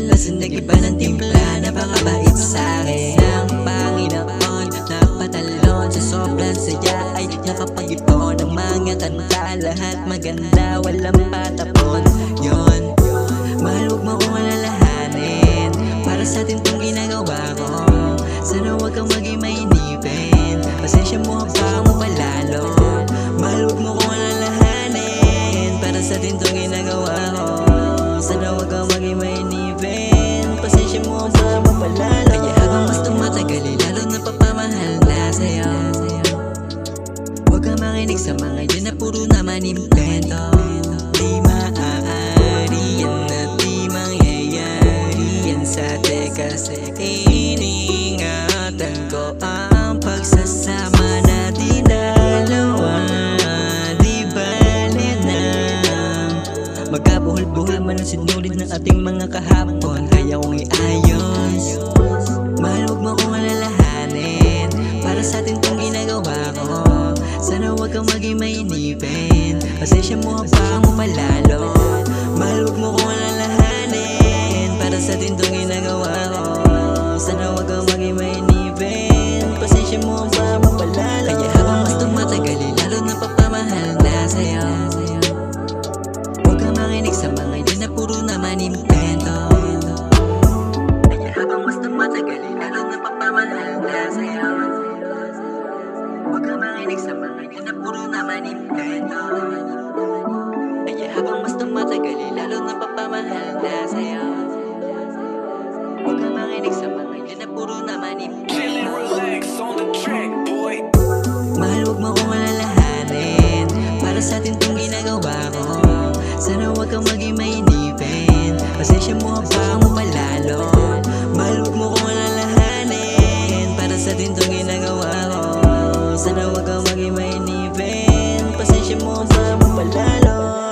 Lasing nag-iba ng timpla, napakabait sa'kin ng Panginoon. Napatalon sa sobrang saya ay nakapag-ipon ng mga kanta. Lahat maganda, walang patapon. Yun, mahal huwag mo akong alalahanin. Para sa atin tong ginagawa ko. Sana huwag kang maging mainipin. Pasensya mo haba mo palalo. Mahal huwag mo akong alalahanin. Para sa atin tong ginagawa ko. Sana huwag kang maging mainipin. Pasensya mo haba mo palalo. Kaya habang mas tumatagal lalo napapamahal na sa'yo. Huwag kang makinig sa mga yan na puro naman impento. Di maaari yan at di mangyayari yan sa tekas. Iningatan ko ang pagsasama natin dalawa. Di bale na magkabuhol-buhol man ang sinulit ng ating mga kahapon. Kaya kong iayos. Mahal huwag mo akong alalahanin. Para sa atin tong ginagawa ko. Sana huwag kang maging mainipin. Pasensya mo haba mo palalo. Mahal huwag mo akong alalahanin. Para sa atin tong ginagawa ko. Sana huwag kang maging mainipin. Pasensya mo haba mo palalo. Kaya habang mas tumatagal lalo napapamahal na sa'yo. Huwag kang makinig sa mga yan na puro naman impento. Kaya habang mas tumatagal lalo napapamahal na sa'yo. Huwag kang makinig sa mga yan na puro naman impento. Kaya habang mas tumatagal lalo napapamahal na sa'yo. Huwag kang makinig sa mga yan na puro naman impento. Relax on the track, boy. Mahal huwag mo akong alalahanin. Para sa atin tong ginagawa ko. Sana huwag kang maging mainipin. Pasensya mo haba mo palalo. Mahal huwag mo akong alalahanin. Para sa atin tong ginagawa ko. Sana huwag kang maging mainipin. Pasensya mo haba mo palalo.